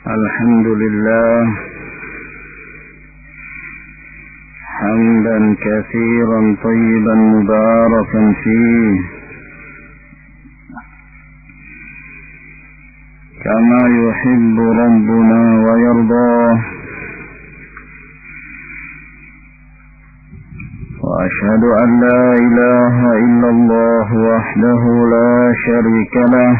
الحمد لله حمدا كثيرا طيبا مباركا فيه كما يحب ربنا ويرضاه، وأشهد أن لا إله إلا الله وحده لا شريك له،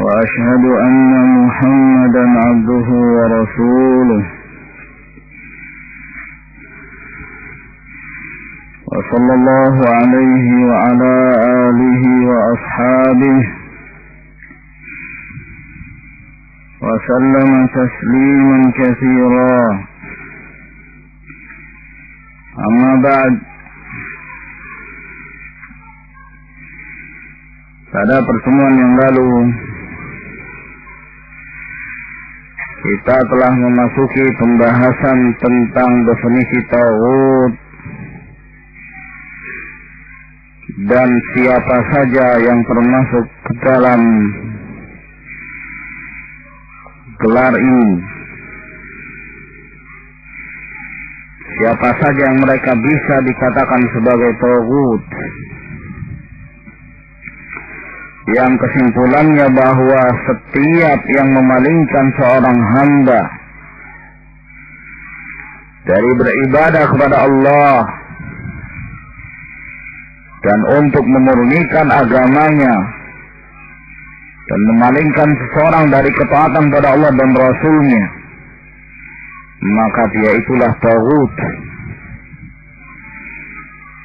وأشهد أن محمدا عبده ورسوله، وصلى الله عليه وعلى آله وأصحابه وسلم تسليما كثيرا. أما بعد، pada pertemuan yang lalu kita telah memasuki pembahasan tentang definisi tauhid dan siapa saja yang termasuk ke dalam gelar ini. Siapa saja yang mereka bisa dikatakan sebagai tauhid, yang kesimpulannya bahwa setiap yang memalingkan seorang hamba dari beribadah kepada Allah dan untuk memurnikan agamanya dan memalingkan seseorang dari ketaatan pada Allah dan Rasul-Nya, maka dia itulah tauhid.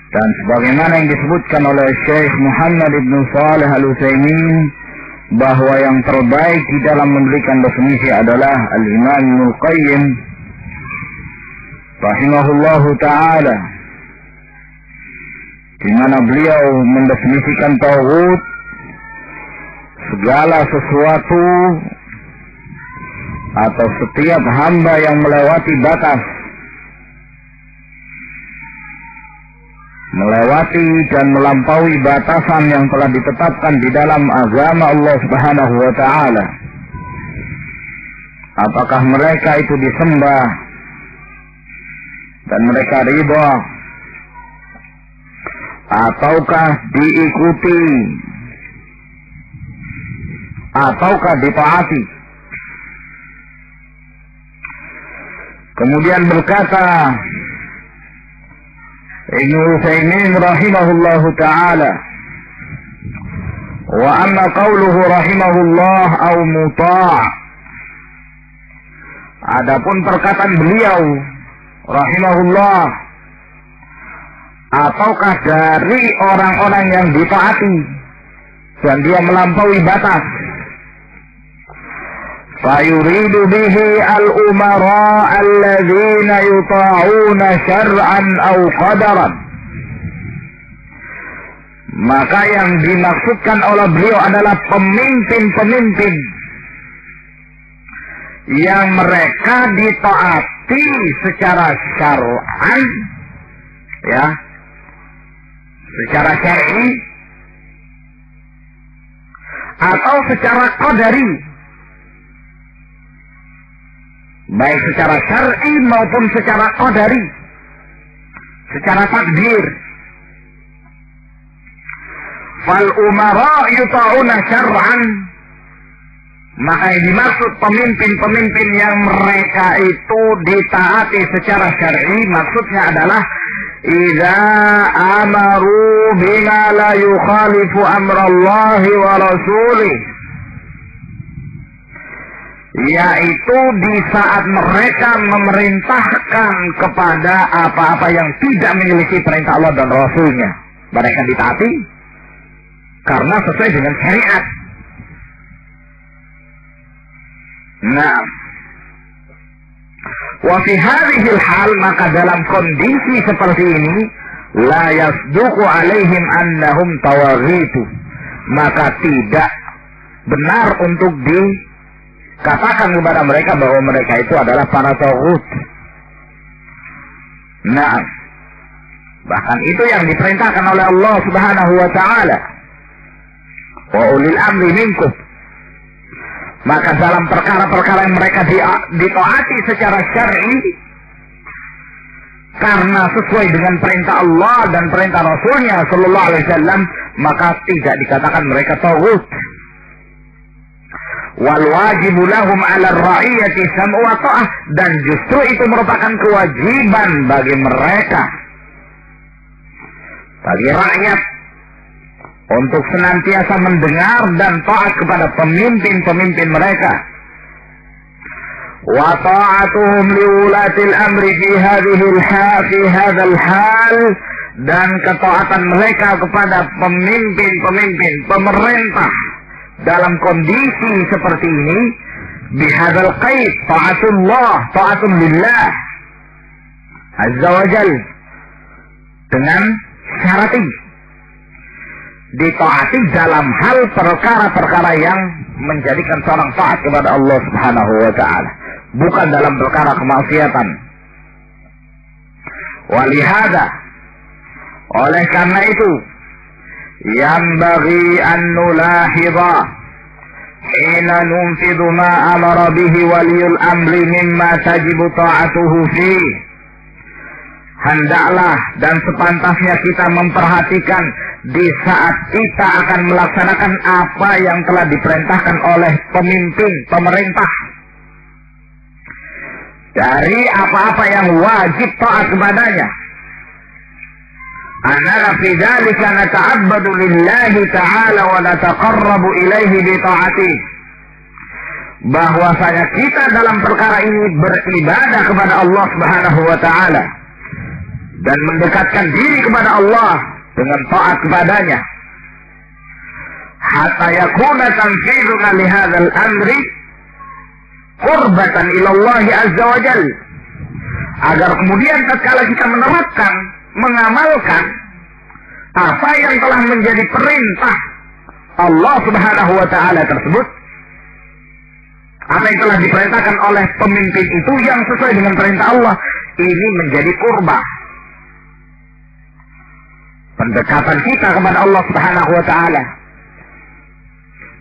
Dan sebagaimana yang disebutkan oleh Syekh Muhammad ibn Shalih Al-Utsaimin, bahwa yang terbaik di dalam memberikan definisi adalah Al-Imam Ibnul Qayyim rahimahullahu ta'ala, di mana beliau mendefinisikan tauhid segala sesuatu atau setiap hamba yang melewati batas, melewati dan melampaui batasan yang telah ditetapkan di dalam agama Allah Subhanahu wa ta'ala. Apakah mereka itu disembah dan mereka ridha, ataukah diikuti, ataukah ditaati. Kemudian berkata Ibnu Utsaimin rahimahullahu ta'ala, wa amma qawluhu rahimahullah au muta', adapun perkataan beliau rahimahullah, ataukah dari orang-orang yang ditaati dan dia melampaui batas, fayuridu bihi al-umara alladzina yuta'una syar'an aw qadaran, maka yang dimaksudkan oleh beliau adalah pemimpin-pemimpin yang mereka ditaati secara syar'an, ya, secara syar'i, atau secara qadari, baik secara syar'i maupun secara qadari, secara takdir. Fal umara yuta'una syar'an, maka yang dimaksud pemimpin-pemimpin yang mereka itu ditaati secara syar'i, maksudnya adalah idza amaru bima la yukhalifu amrallahi wa rasulih, yaitu di saat mereka memerintahkan kepada apa-apa yang tidak memiliki perintah Allah dan Rasul-Nya, mereka ditaati karena sesuai dengan syariat. Nah, wa fi hadhil hal, maka dalam kondisi seperti ini, la yasduqu alaihim annahum tawaghitu, maka tidak benar untuk dikatakan kepada mereka bahwa mereka itu adalah para taghut. Nah, bahkan itu yang diperintahkan oleh Allah Subhanahu wa ta'ala. wa ulil amri minkum. Maka dalam perkara-perkara yang mereka ditaati secara syar'i karena sesuai dengan perintah Allah dan perintah Rasulnya sallallahu alaihi wasallam, maka tidak dikatakan mereka taghut. Wal wajibu lahum 'ala ar-ra'iyati sam'u wa ta'ah, dan justru itu merupakan kewajiban bagi mereka, bagi rakyat, untuk senantiasa mendengar dan taat kepada pemimpin-pemimpin mereka. Wa ta'atuhum liulatil amri fi hadzal hal, dan ketaatan mereka kepada pemimpin-pemimpin pemerintah dalam kondisi seperti ini, bihadzal qaid, ta'atullah, ta'atun lillah azza wa jal, dengan syarat ini ditaati dalam hal perkara-perkara yang menjadikan seorang taat kepada Allah Subhanahu wa ta'ala, bukan dalam perkara kemaksiatan. Walihada, oleh karena itu, yanbaghi an nulahidha hina nunfidhu ma amara bihi waliyul amri mimma tajibu ta'atuhu fi. Hendaklah dan sepantasnya kita memperhatikan di saat kita akan melaksanakan apa yang telah diperintahkan oleh pemimpin pemerintah, dari apa-apa yang wajib taat kepadanya. Annana fi dzalika nata'abbadu lillahi ta'ala wa nataqarrabu ilaihi bi ta'atihi. Bahwasanya kita dalam perkara ini beribadah kepada Allah Subhanahu wa ta'ala dan mendekatkan diri kepada Allah dengan taat kepadanya. Hatta yakuna tanfiduna li hadzal amri qurbatan ila Allah azza wa jalla. Agar kemudian tatkala kita menerapkan, mengamalkan apa yang telah menjadi perintah Allah Subhanahu wa ta'ala tersebut, apa yang telah diperintahkan oleh pemimpin itu yang sesuai dengan perintah Allah, ini menjadi kurba, pendekatan kita kepada Allah Subhanahu wa ta'ala.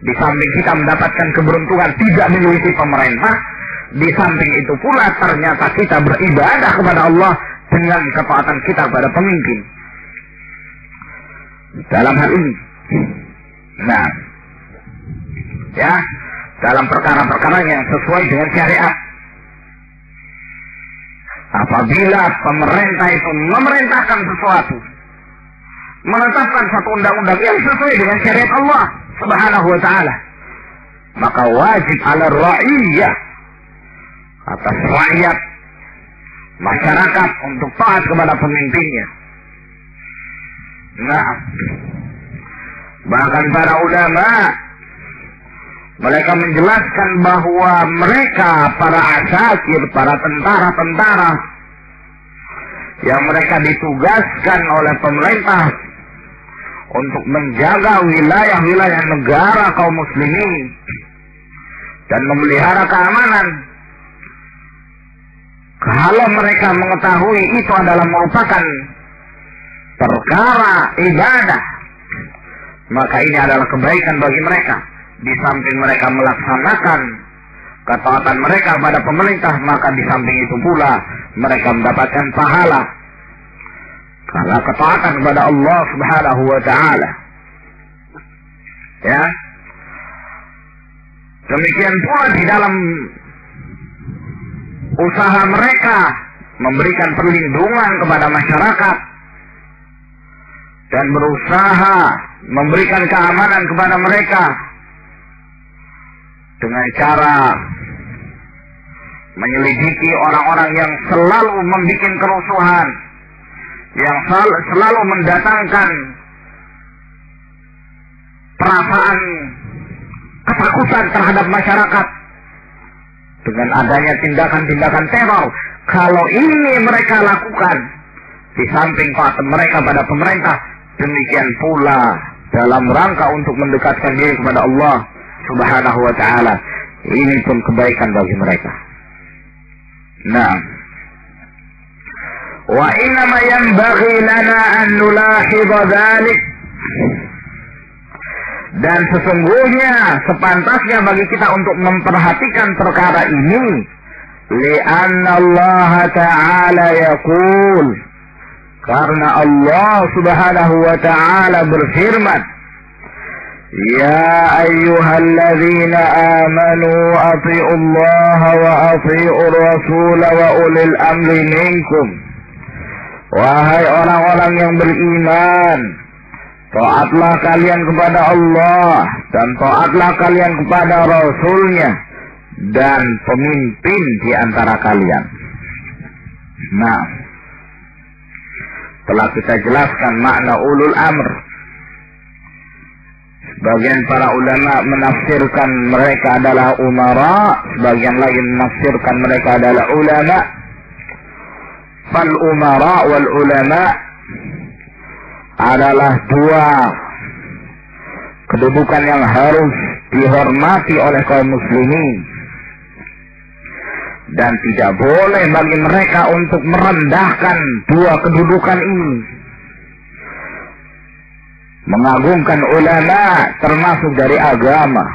Di samping kita mendapatkan keberuntungan tidak memiliki pemerintah, di samping itu pula ternyata kita beribadah kepada Allah dengan ketaatan kita kepada pemimpin dalam hal ini. Nah, ya, dalam perkara-perkara yang sesuai dengan syariat. Apabila pemerintah itu memerintahkan sesuatu, menetapkan satu undang-undang yang sesuai dengan syariat Allah Subhanahu wa ta'ala, maka wajib ala ra'iyah, atas rakyat, masyarakat, untuk taat kepada pemimpinnya. Nah, bahkan para ulama, mereka menjelaskan bahwa mereka, para asakir, para tentara-tentara yang mereka ditugaskan oleh pemerintah untuk menjaga wilayah-wilayah negara kaum muslimin dan memelihara keamanan, kalau mereka mengetahui itu adalah merupakan perkara ibadah, maka ini adalah kebaikan bagi mereka. Di samping mereka melaksanakan ketaatan mereka pada pemerintah, maka di samping itu pula mereka mendapatkan pahala karena ketaatan kepada Allah Subhanahu wa ta'ala. Ya, demikian pula di dalam usaha mereka memberikan perlindungan kepada masyarakat dan berusaha memberikan keamanan kepada mereka dengan cara menyelidiki orang-orang yang selalu membuat kerusuhan, yang selalu mendatangkan perasaan ketakutan terhadap masyarakat dengan adanya tindakan-tindakan teror. Kalau ini mereka lakukan di samping taat mereka pada pemerintah, demikian pula dalam rangka untuk mendekatkan diri kepada Allah Subhanahu wa ta'ala, ini pun kebaikan bagi mereka. Nah, wa innama yanbaghi lana an nulahidha dhalik, Dan sesungguhnya sepantasnya bagi kita untuk memperhatikan perkara ini, li'anna Allah Ta'ala yaqul, karena Allah Subhanahu wa Ta'ala berfirman, ya ayyuhalladzina amanu ati'u Allah wa ati'u Rasul wa ulil amri minkum. Wahai orang-orang yang beriman, taatlah kalian kepada Allah dan taatlah kalian kepada Rasulnya dan pemimpin di antara kalian. Nah, telah kita jelaskan makna ulul amr. Sebagian para ulama menafsirkan mereka adalah umara, sebagian lagi menafsirkan mereka adalah ulama. Fal umara wal ulama adalah dua kedudukan yang harus dihormati oleh kaum muslimin, dan tidak boleh bagi mereka untuk merendahkan dua kedudukan ini. Mengagungkan ulama termasuk dari agama,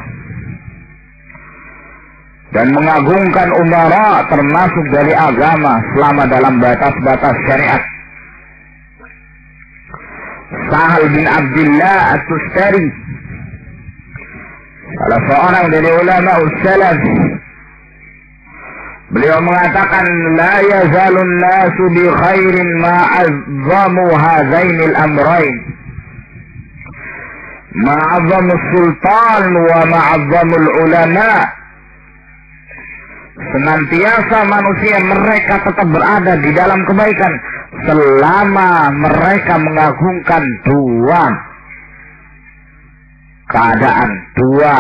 dan mengagungkan umara termasuk dari agama selama dalam batas-batas syariat. Sahal bin Abdullah At-Tustari, salah seorang dari ulama salaf, beliau mengatakan, la yazalun nasu bi khairin ma'azzamu hazainil amrain, ma'azzamul sultan wa ma'azzamul ulama. Senantiasa manusia mereka tetap berada di dalam kebaikan selama mereka mengagungkan dua keadaan, dua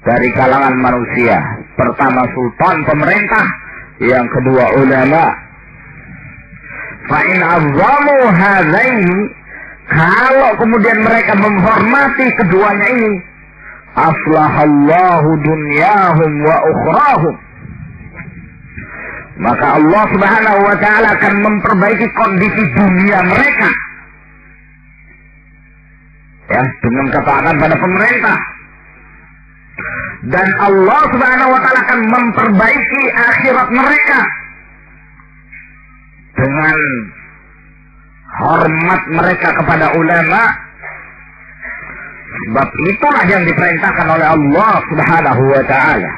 dari kalangan manusia. Pertama sultan, pemerintah, yang kedua ulama. Fa'in azzamu hadaini, kalau kemudian mereka menghormati keduanya ini, aslahallahu dunyahum wa ukhrahum, maka Allah Subhanahu wa Ta'ala akan memperbaiki kondisi dunia mereka, ya, dengan ketaatan pada pemerintah. Dan Allah Subhanahu wa Ta'ala akan memperbaiki akhirat mereka dengan hormat mereka kepada ulama. Sebab itulah yang diperintahkan oleh Allah Subhanahu wa Ta'ala.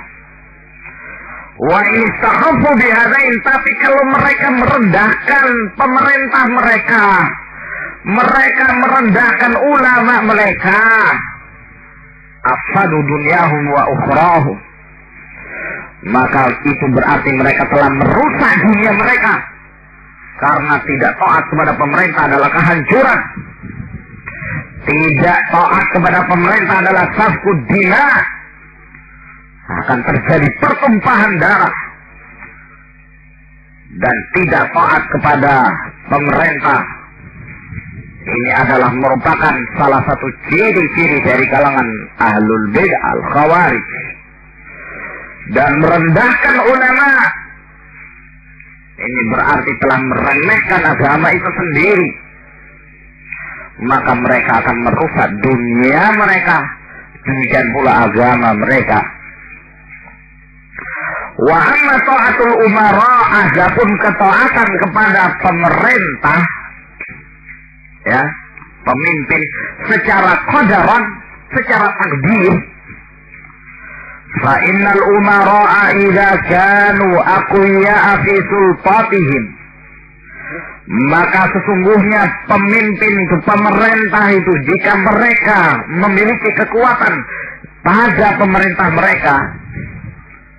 Wa istakhafu bihadain, tapi kalau mereka merendahkan pemerintah mereka, mereka merendahkan ulama mereka, afsadu dunyahum wa ukhrahum, maka itu berarti mereka telah merusak dunia mereka. Karena tidak taat kepada pemerintah adalah kehancuran. Tidak taat kepada pemerintah adalah safkud dina, akan terjadi pertumpahan darah. Dan tidak taat kepada pemerintah, ini adalah merupakan salah satu ciri-ciri dari kalangan ahlul bid'ah al-khawarij. Dan merendahkan ulama, ini berarti telah meremehkan agama itu sendiri. Maka mereka akan merusak dunia mereka, demikian pula agama mereka. Wa amma ta'atul umara, adapun ketaatan kepada pemerintah, ya, pemimpin secara qadaran, secara takdir, fa innal umara'a idza kanu aqwiya'a fi sultatihim, maka sesungguhnya pemimpin itu, pemerintah itu, jika mereka memiliki kekuatan pada pemerintah mereka,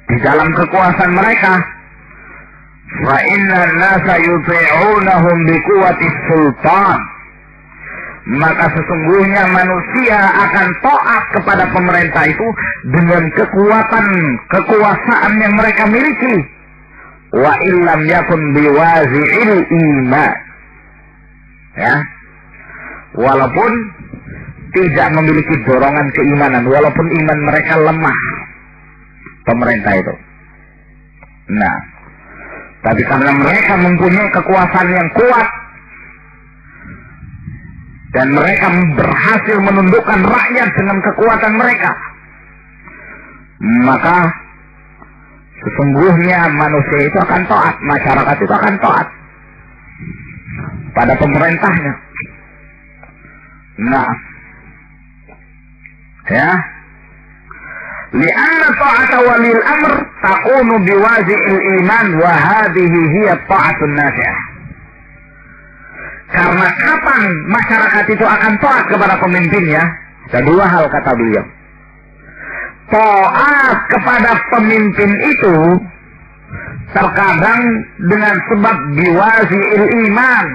di dalam kekuasaan mereka, fa inna nasa yuti'unahum bi quwwati sultan, maka sesungguhnya manusia akan taat kepada pemerintah itu dengan kekuatan kekuasaan yang mereka miliki. Wa illam yakun biwazi'il iman, ya, walaupun tidak memiliki dorongan keimanan, walaupun iman mereka lemah, pemerintah itu. Nah, tapi karena mereka mempunyai kekuasaan yang kuat, dan mereka berhasil menundukkan rakyat dengan kekuatan mereka, maka sesungguhnya manusia itu akan taat, masyarakat itu akan taat pada pemerintahnya. Nah, ya, li'anna ta'ata walil amr takunu biwazi'il iman wa hadhihi hiya ta'atun nafi'ah. Karena kapan masyarakat itu akan taat kepada pemimpinnya? Ada dua hal kata beliau. Taat kepada pemimpin itu terkadang dengan sebab biwazi'il iman.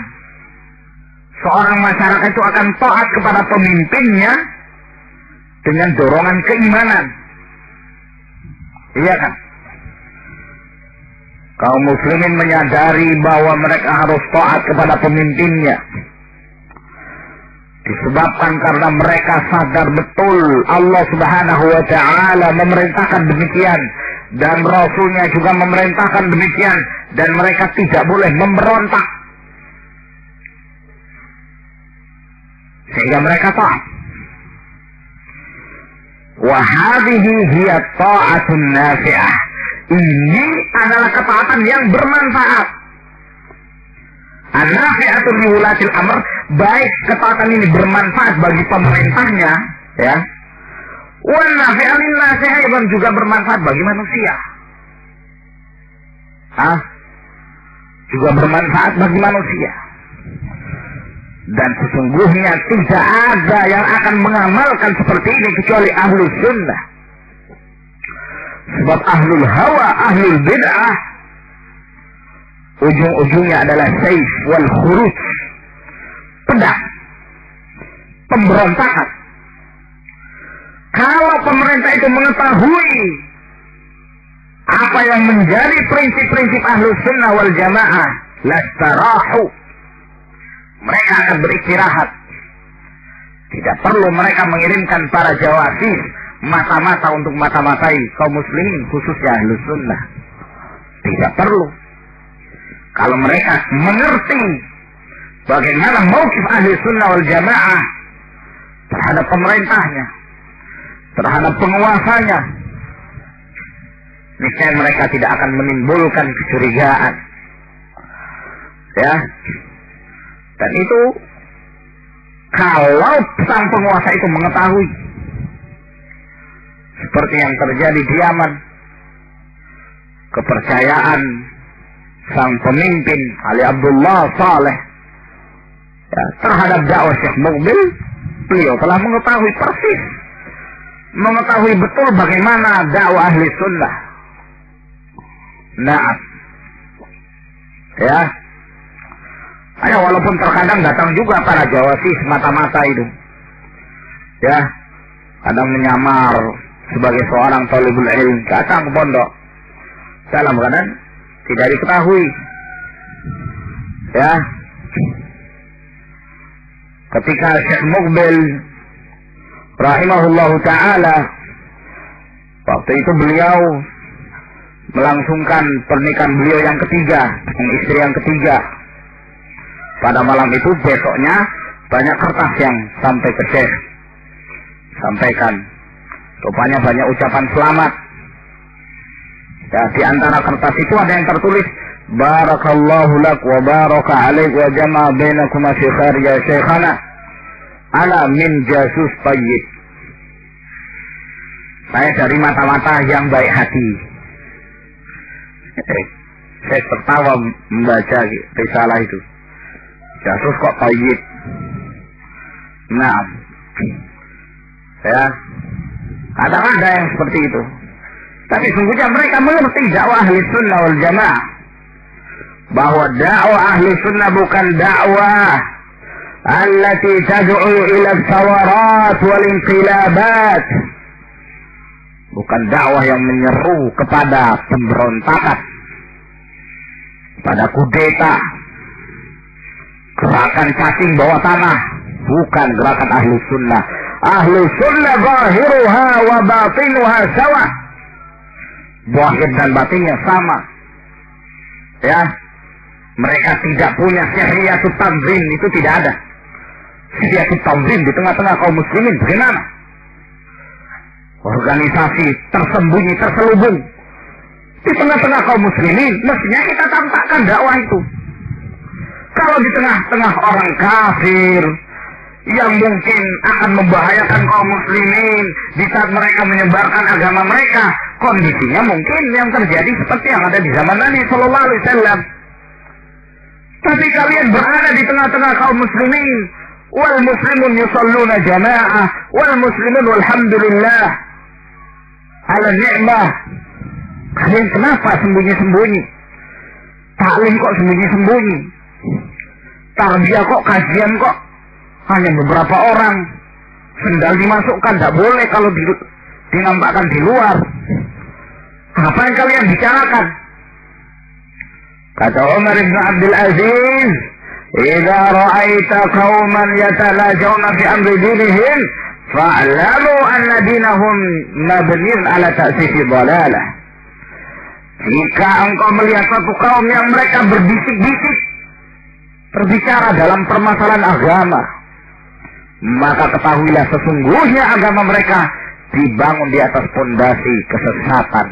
Seorang masyarakat itu akan taat kepada pemimpinnya dengan dorongan keimanan. Iya kan? Kaum muslimin menyadari bahwa mereka harus taat kepada pemimpinnya. Disebabkan karena mereka sadar betul Allah Subhanahu wa ta'ala memerintahkan demikian. Dan Rasulnya juga memerintahkan demikian. Dan mereka tidak boleh memberontak. Sehingga mereka taat. Wa hadhihi hiya ta'atun nafi'ah. Ini adalah ketaatan yang bermanfaat. An-nafi'atu li wulatil amr, baik ketaatan ini bermanfaat bagi pemerintahnya, ya. Wa nafi'atu lin nasi, dan juga bermanfaat bagi manusia. Juga bermanfaat bagi manusia. Dan sesungguhnya tidak ada yang akan mengamalkan seperti ini kecuali ahlus sunnah. Sebab ahlul hawa, ahlul bid'ah, ujung-ujungnya adalah saif wal khuruj, pedang, pemberontakan. Kalau pemerintah itu mengetahui apa yang menjadi prinsip-prinsip ahlus sunnah wal jamaah, lastarahu, mereka akan beristirahat. Tidak perlu mereka mengirimkan para jawasis mata-mata untuk mata-matai kaum muslimin, khususnya ahlus sunnah. Tidak perlu. Kalau mereka mengerti bagaimana mauqif ahlus sunnah wal jamaah terhadap pemerintahnya, terhadap penguasanya, niscaya mereka tidak akan menimbulkan kecurigaan. Ya. Dan itu kalau sang penguasa itu mengetahui, seperti yang terjadi di Yaman, kepercayaan sang pemimpin Ali Abdullah Saleh ya, terhadap dakwah Syekh Muqbil, beliau telah mengetahui persis, mengetahui betul bagaimana dakwah ahli sunnah. Nah, ya, hanya walaupun terkadang datang juga para jawasis mata-mata itu, ya, kadang menyamar sebagai seorang talibul ilm, datang ke pondok dalam keadaan tidak diketahui, ya. Ketika Syekh Muqbil rahimahullahu ta'ala, waktu itu beliau melangsungkan pernikahan beliau yang ketiga, dengan istri yang ketiga. Pada malam itu, besoknya banyak kertas yang sampai ke Syekh, sampaikan. Rupanya banyak ucapan selamat. Ya, di antara kertas itu ada yang tertulis, Barakallahu lak wa baraka alaik wa jama'a bainakuma fi khair ya syekhana ala min jasus tayyib. Saya dari mata-mata yang baik hati. Saya tertawa membaca risalah itu. Jasus kok tayyib. Nah, ya, ada yang seperti itu. Tapi sungguhnya mereka mengerti dakwah ahli sunnah wal jamaah, bahwa dakwah ahli sunnah bukan dakwah allati tad'u ila thawarat wal inqilabat, bukan dakwah yang menyeru kepada pemberontakan, pada kudeta, gerakan cacing bawah tanah. Bukan gerakan ahli sunnah. Ahli sunnah zahiruha wa batinuha sawa, zahir dan batinnya sama. Ya, mereka tidak punya syariatut tanzim, itu tidak ada. Syiatul Tanzim di tengah-tengah kaum muslimin, bagaimana? Organisasi tersembunyi, terselubung di tengah-tengah kaum muslimin, mestinya kita tampakkan dakwah itu. Kalau di tengah-tengah orang kafir yang mungkin akan membahayakan kaum muslimin di saat mereka menyebarkan agama mereka, kondisinya mungkin yang terjadi seperti yang ada di zaman Nabi Sallallahu Alaihi Wasallam. Tapi kalian berada di tengah-tengah kaum muslimin, wal muslimun yusalluna jamaah, wal muslimun walhamdulillah ala ni'mah. Kalian kenapa sembunyi-sembunyi? Taklim kok sembunyi-sembunyi? Tarbiyah kok, kajian kok hanya beberapa orang? Sendal dimasukkan, tak boleh kalau dinampakkan di luar. Apa yang kalian bicarakan? Kata Umar bin Abdul Aziz, "Idza ra'aita qauman yatalajawna fi amri dinihim, fa'lamu anna dinahum mabniun ala ta'sisi dhalalah." Jika engkau melihat satu kaum yang mereka berbisik-bisik berbicara dalam permasalahan agama, maka ketahuilah sesungguhnya agama mereka dibangun di atas fondasi kesesatan.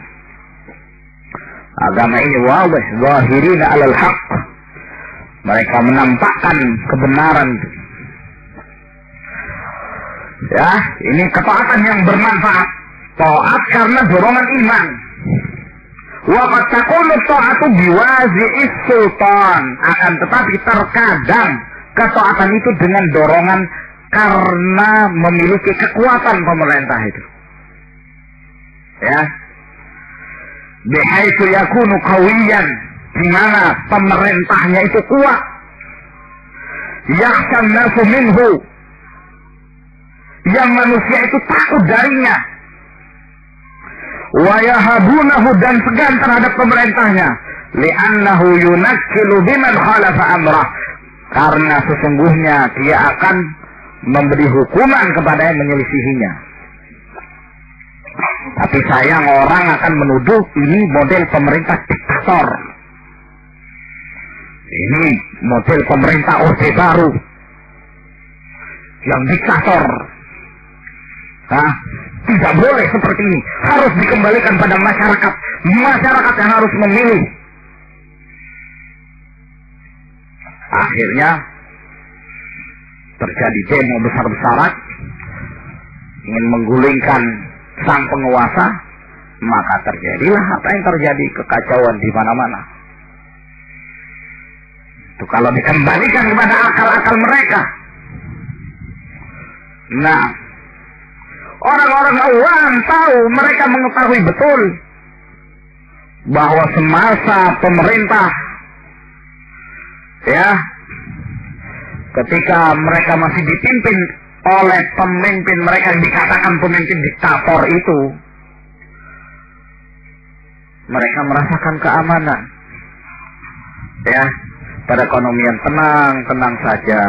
Agama ini wadih, zahirina alal haq. Mereka menampakkan kebenaran. Ya, ini ketaatan yang bermanfaat. Taat karena dorongan iman. Wa qad takunu ta'atu biwazi'is sultan. Akan tetapi terkadang ketaatan itu dengan dorongan karena memiliki kekuatan pemerintah itu. Ya. Bihaitsu yakunu qawiyan, di mana pemerintahnya itu kuat. Yakhshan nasu minhu, yang manusia itu takut darinya. Wa yahabunahu, dan segan terhadap pemerintahnya. Li'annahu yunakkilu biman khalafa amrah, karena sesungguhnya dia akan memberi hukuman kepada yang menyelisihinya. Tapi sayang, orang akan menuduh ini model pemerintah diktator. Ini model pemerintah Orde Baru yang diktator. Nah, tidak boleh seperti ini. Harus dikembalikan pada masyarakat. Masyarakat yang harus memilih. Akhirnya terjadi demo besar-besaran, ingin menggulingkan sang penguasa, maka terjadilah apa yang terjadi, kekacauan di mana-mana. Itu kalau dikembalikan kepada akal-akal mereka. Nah, orang-orang awam tahu, mereka mengetahui betul bahwa semasa pemerintah, ya, ketika mereka masih dipimpin oleh pemimpin mereka yang dikatakan pemimpin diktator itu, mereka merasakan keamanan, ya, perekonomian tenang saja,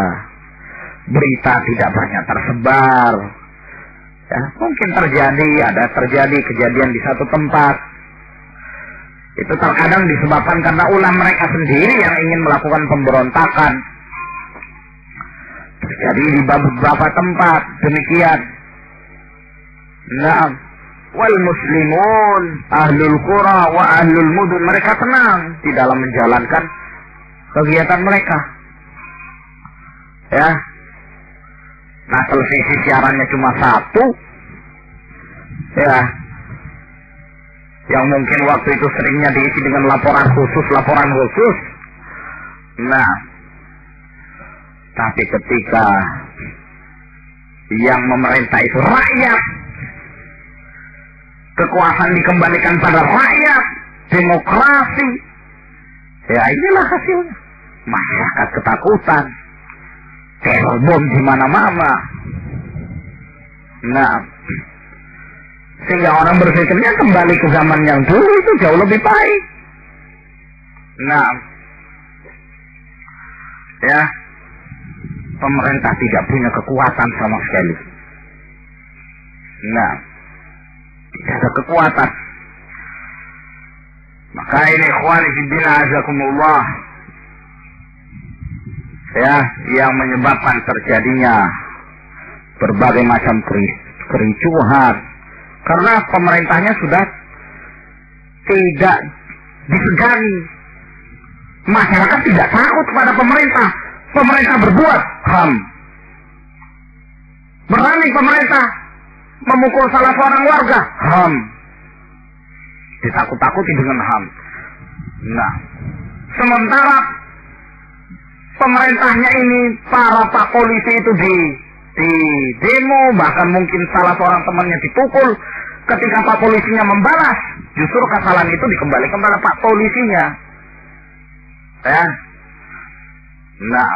berita tidak banyak tersebar, ya, mungkin ada terjadi kejadian di satu tempat, itu terkadang disebabkan karena ulah mereka sendiri yang ingin melakukan pemberontakan. Jadi di beberapa tempat demikian. Nah, wal muslimun ahlul qura wa ahlul mudun, mereka tenang di dalam menjalankan kegiatan mereka. Ya. Nah, televisi siarannya cuma satu. Ya. Yang mungkin waktu itu seringnya diisi dengan laporan khusus. Nah, tapi ketika yang memerintah itu rakyat, kekuasaan dikembalikan pada rakyat, demokrasi, ya inilah hasilnya. Masyarakat ketakutan, teror bom di mana-mana. Nah, sehingga orang berpikirnya kembali ke zaman yang dulu itu jauh lebih baik. Nah, ya, pemerintah tidak punya kekuatan sama sekali. Nah, tidak ada kekuatan. Maka ini ikhwani fiddin azakumullah, ya, yang menyebabkan terjadinya berbagai macam kericuhan, karena pemerintahnya sudah tidak disegani. Masyarakat tidak takut pada pemerintah. Pemerintah berbuat HAM. Berani pemerintah memukul salah seorang warga, HAM. Ditakut-takuti dengan HAM. Nah, sementara pemerintahnya ini, para pak polisi itu di demo, bahkan mungkin salah seorang temannya dipukul. Ketika pak polisinya membalas, justru kesalahan itu dikembalikan pada pak polisinya. Ya. Nah,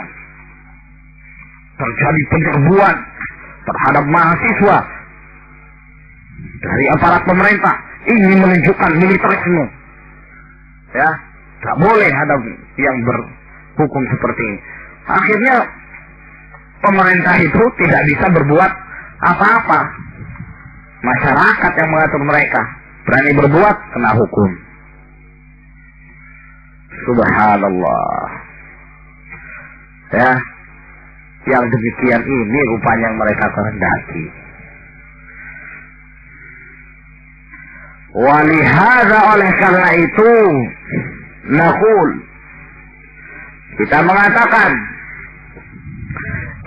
terjadi penyerbuan terhadap mahasiswa dari aparat pemerintah. Ini menunjukkan militerisme. Ya, tak boleh ada yang berhukum seperti ini. Akhirnya pemerintah itu tidak bisa berbuat apa-apa. Masyarakat yang mengatur mereka. Berani berbuat, kena hukum. Subhanallah. Ya, yang demikian ini rupanya yang mereka kehendaki. Walihada, oleh karena itu, naqul, kita mengatakan,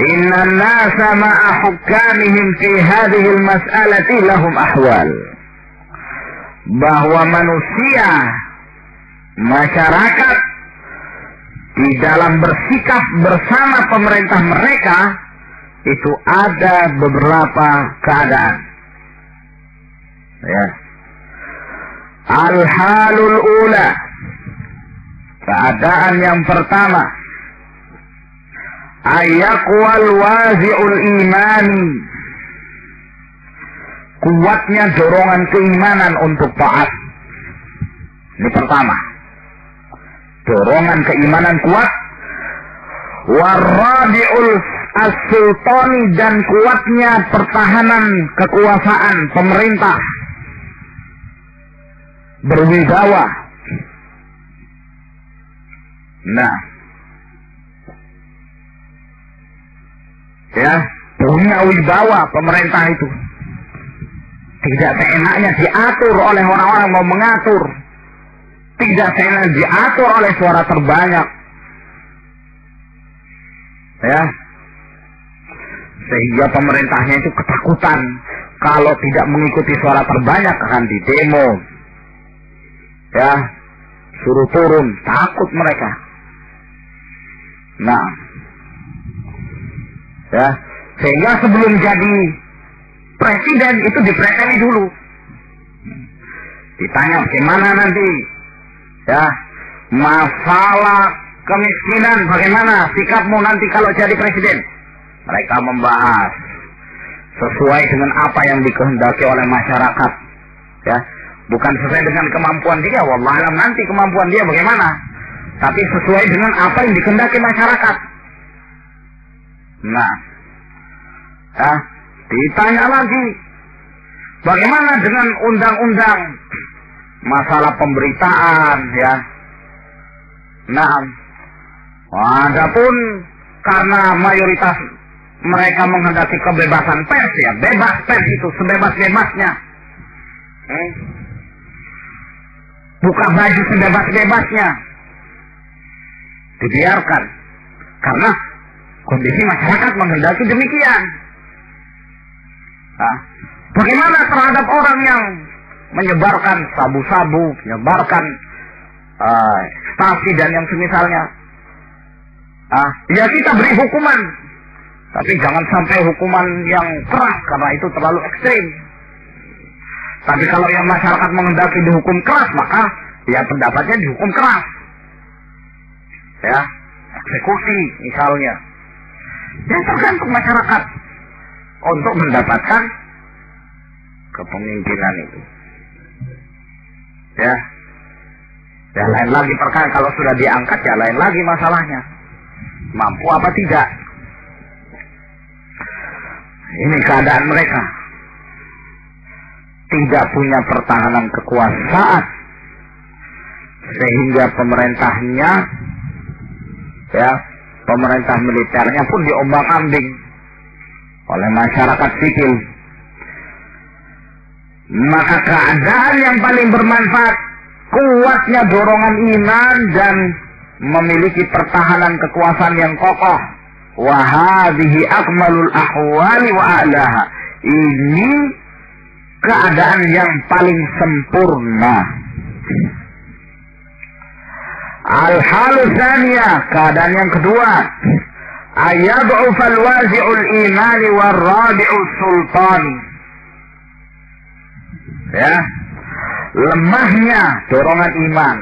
inna nasa ma'a hukamihim fi hadhihi al-mas'alati lahum ahwal. Bahwa manusia, masyarakat, di dalam bersikap bersama pemerintah mereka, itu ada beberapa keadaan. Ya. Al-halul ula, keadaan yang pertama, ayakwal wazi'ul imani, kuatnya dorongan keimanan untuk taat. Ini pertama, dorongan keimanan kuat. Waradi'ul as-sultani, dan kuatnya pertahanan kekuasaan pemerintah, berwibawa. Nah, ya, punya wibawa pemerintah itu. Tidak seenaknya diatur oleh orang-orang mau mengatur. Tidak seenaknya diatur oleh suara terbanyak. Ya, sehingga pemerintahnya itu ketakutan. Kalau tidak mengikuti suara terbanyak akan didemo. Ya, suruh turun, takut mereka. Nah, ya, sehingga sebelum jadi presiden itu dipreteli dulu. Ditanya bagaimana nanti, ya, masalah kemiskinan, bagaimana sikapmu nanti kalau jadi presiden. Mereka membahas sesuai dengan apa yang dikehendaki oleh masyarakat, ya, bukan sesuai dengan kemampuan dia. Wallahualam nanti kemampuan dia bagaimana, tapi sesuai dengan apa yang dikehendaki masyarakat. Nah, ya, ditanya lagi, bagaimana dengan undang-undang masalah pemberitaan, ya. Nah, adapun karena mayoritas mereka menghendaki kebebasan pers, ya, bebas pers itu sebebas-bebasnya. Buka baju sebebas-bebasnya. Dibiarkan. Karena kondisi masyarakat menghendaki demikian. Nah, bagaimana terhadap orang yang menyebarkan sabu-sabu, menyebarkan stasi dan yang semisalnya? Ya kita beri hukuman, tapi jangan sampai hukuman yang keras karena itu terlalu ekstrim. Tapi kalau yang masyarakat menghendaki dihukum keras, maka ya pendapatnya dihukum keras. Ya, eksekusi misalnya. Ya tergantung masyarakat untuk mendapatkan kepemimpinan itu. Ya, ya lain lagi perkara kalau sudah diangkat, ya lain lagi masalahnya. Mampu apa tidak? Ini keadaan mereka. Tidak punya pertahanan kekuasaan, sehingga pemerintahnya, ya, pemerintah militernya pun diombang-ambing oleh masyarakat sipil. Maka keadaan yang paling bermanfaat, kuatnya dorongan iman dan memiliki pertahanan kekuasaan yang kokoh. Wa hadhihi akmalul ahwali wa a'laha. Ini keadaan yang paling sempurna. Al-halu tsaniyah, keadaan yang kedua, ayad'ufal wazi'ul imani war-rabi'us sultani. Ya, lemahnya dorongan iman.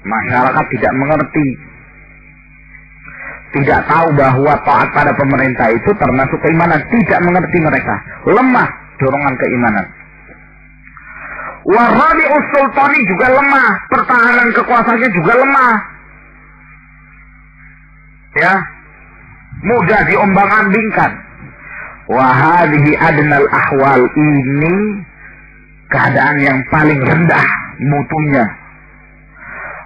Masyarakat tidak mengerti, tidak tahu bahwa taat pada pemerintah itu termasuk keimanan. Tidak mengerti mereka, lemah dorongan keimanan. War-rabi'us sultani juga lemah, pertahanan kekuasaannya juga lemah. Ya, mudah diombang-ambingkan. Wa hadhihi adnal ahwal, ini keadaan yang paling rendah mutunya.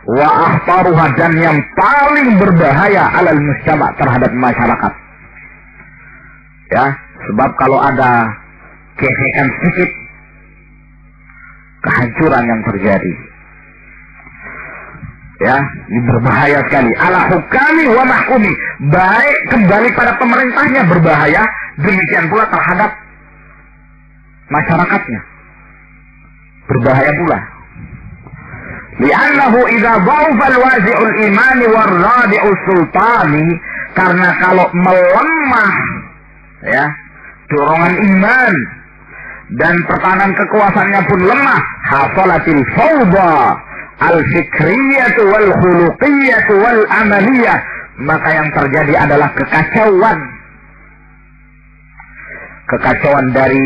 Wa akhtaruha, dan yang paling berbahaya alal mujtama, terhadap masyarakat. Ya, sebab kalau ada gesekan sedikit, kehancuran yang terjadi. Ya, ini berbahaya sekali. Ala hukami wa mahkumi, baik kembali pada pemerintahnya berbahaya, demikian pula terhadap masyarakatnya berbahaya pula. Li'annahu idza dha'afa al-wazi'ul imani war-rabi'us sultani, karena kalau melemah ya dorongan iman dan pertahanan kekuasaannya pun lemah, hasalatil fawda al-fikriyatu wal-khuluqiyatu wal-amaliyah, maka yang terjadi adalah kekacauan dari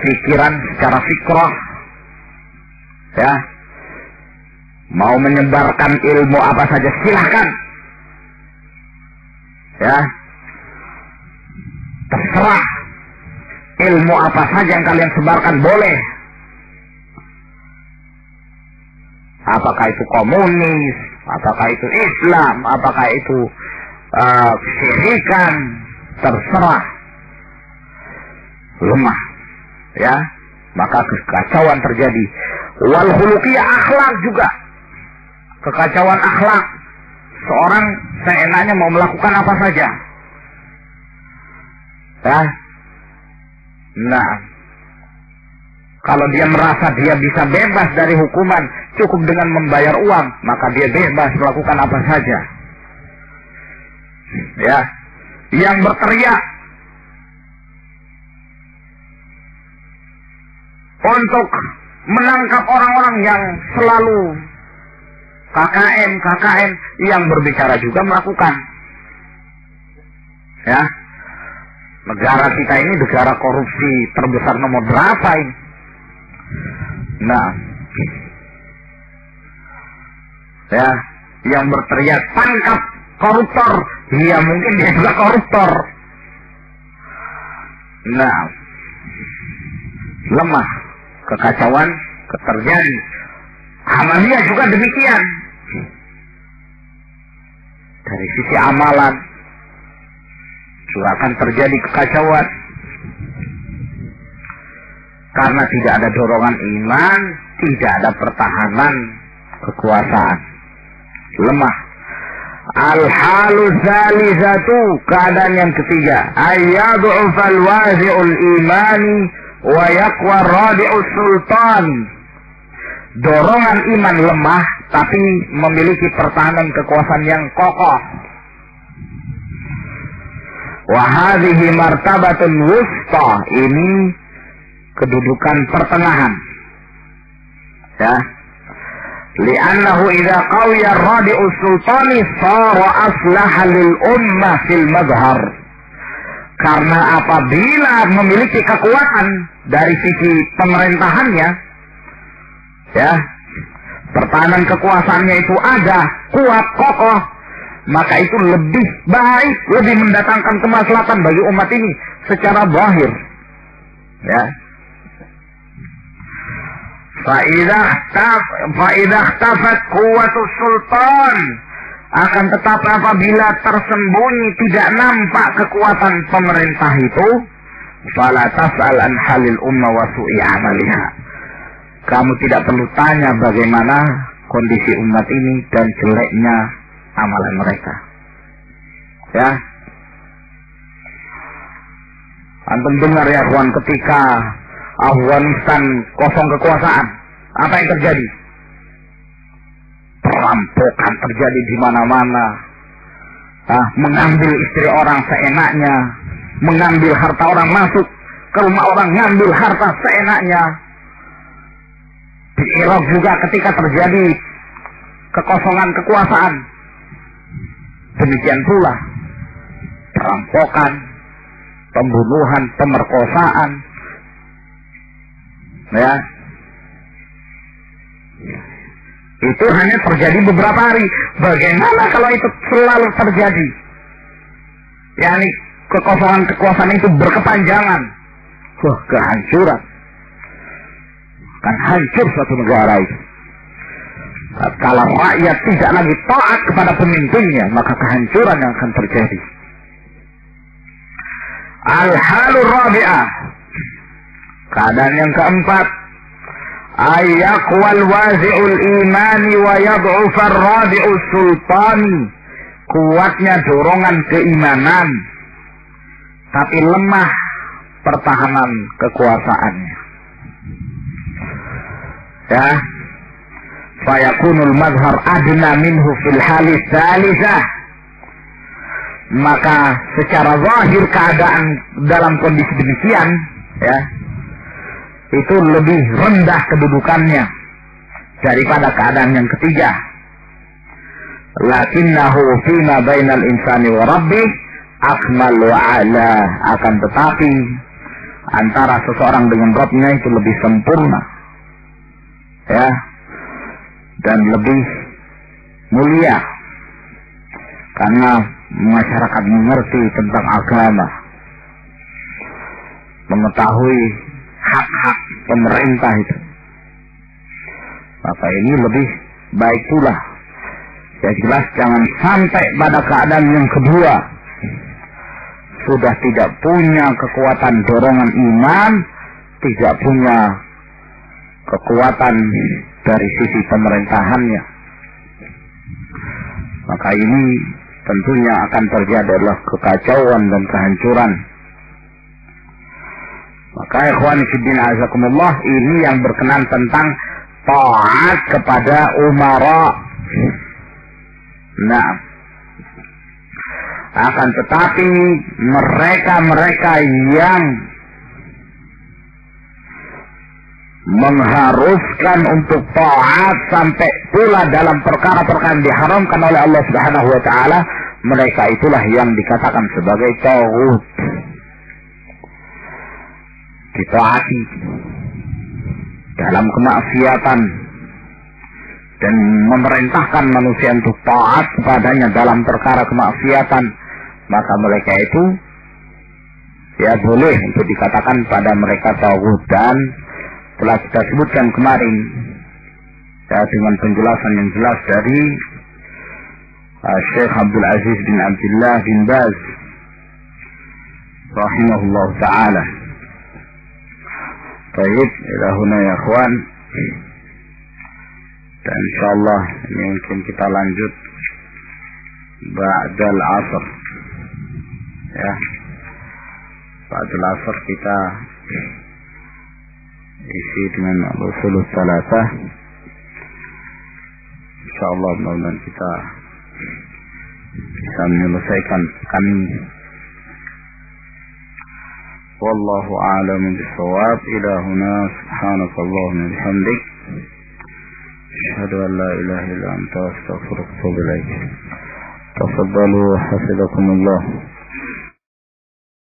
pikiran secara fikrah. Ya, mau menyebarkan ilmu apa saja silahkan. Ya, terserah, ilmu apa saja yang kalian sebarkan boleh. Apakah itu komunis, apakah itu Islam, apakah itu kesyirikan, terserah. Lemah, ya, maka kekacauan terjadi. Wal khuluqiyah, akhlak juga, kekacauan akhlak. Seorang seenaknya mau melakukan apa saja. Ya, nah, kalau dia merasa dia bisa bebas dari hukuman cukup dengan membayar uang, maka dia bebas melakukan apa saja. Ya, yang berteriak untuk menangkap orang-orang yang selalu KKN, yang berbicara juga melakukan. Ya, negara kita ini negara korupsi terbesar nomor berapa ini? Nah, ya, yang berteriak tangkap koruptor, ya mungkin dia juga koruptor. Nah, lemah, kekacauan terjadi. Amalnya juga demikian. Dari sisi amalan juga akan terjadi kekacauan. Karena tidak ada dorongan iman, tidak ada pertahanan kekuasaan. Lemah. Al-halu dzalizatu, keadaan yang ketiga, ayyad'ufal wazi'ul imani wa yaqwa rabi'us sultani. Dorongan iman lemah, tapi memiliki pertahanan kekuasaan yang kokoh. Wa hadhihi martabatun wusta, ini kedudukan pertengahan. Ya. Li'annahu idza qawiya rabi'us sultani sara aslaha lil ummah fil madhar. Karena apabila memiliki kekuatan dari sisi pemerintahannya, ya, pertahanan kekuasaannya itu ada, kuat, kokoh, maka itu lebih baik, lebih mendatangkan kemaslahatan bagi umat ini secara zahir. Ya. Fa'idah tafat kuwatus sultan, akan tetapi apabila tersembunyi tidak nampak kekuatan pemerintah itu, fala tas'al an halil umma wa su'i amaliha, kamu tidak perlu tanya bagaimana kondisi umat ini dan jeleknya amalan mereka. Ya, antum dengar ya kawan, ketika Afghanistan kosong kekuasaan, apa yang terjadi? Perampokan terjadi di mana-mana. Mengambil istri orang seenaknya, mengambil harta orang, masuk ke rumah orang, ngambil harta seenaknya. Di Irak juga ketika terjadi kekosongan kekuasaan, demikian pula perampokan, pembunuhan, pemerkosaan, ya, itu hanya terjadi beberapa hari. Bagaimana kalau itu selalu terjadi? Yani kekosongan kekuasaan itu berkepanjangan. Wah, kehancuran. Akan hancur suatu negara itu. Kalau rakyat tidak lagi taat kepada pemimpinnya, maka kehancuran yang akan terjadi. Al-halur rabi'ah, keadaan yang keempat, ayakwal wazi'ul imani wa yad'ufar rabi'us sultani, kuatnya dorongan keimanan tapi lemah pertahanan kekuasaannya. Ya, fayakunul mazhar adna minhu fil halis thalithah, maka secara zahir keadaan dalam kondisi demikian, ya, itu lebih rendah kedudukannya daripada keadaan yang ketiga. Lakinnahu fima bainal insani wa rabbih akmal wa ala, akan tetapi antara seseorang dengan Rabbnya itu lebih sempurna, ya, dan lebih mulia, karena masyarakat mengerti tentang agama, mengetahui hak-hak pemerintah itu, maka ini lebih baik pula. Ya jelas jangan sampai pada keadaan yang kedua, sudah tidak punya kekuatan dorongan iman, tidak punya kekuatan dari sisi pemerintahannya, maka ini tentunya akan terjadi adalah kekacauan dan kehancuran. Maka ikhwan fillah azakumullah, ini yang berkenan tentang taat kepada umara. Nah, akan tetapi mereka-mereka yang mengharuskan untuk taat sampai pula dalam perkara-perkara yang diharamkan oleh Allah Subhanahu wa taala, mereka itulah yang dikatakan sebagai taghut. Ditaati dalam kemaksiatan dan memerintahkan manusia untuk taat kepadanya dalam perkara kemaksiatan, maka mereka itu ya boleh untuk dikatakan pada mereka taghut. Dan telah kita sebutkan kemarin ya, dengan penjelasan yang jelas dari Syekh Abdul Aziz bin Abdullah bin Baz rahimahullah ta'ala. Baik, ila huna ya ikhwan, dan insyaallah ini mungkin kita lanjut ba'dal asr, ya, ba'dal asr kita isi dengan al-usul tsalatsah. Insyaallah mudah-mudahan kita bisa menyelesaikan kami. Wallahu a'lam bis-shawab. Ila huna subhanakallahumma wa bihamdik, asyhadu an la ilaha illa anta astaghfiruka wa atubu ilaik. Tafaddalu hafizakumullah.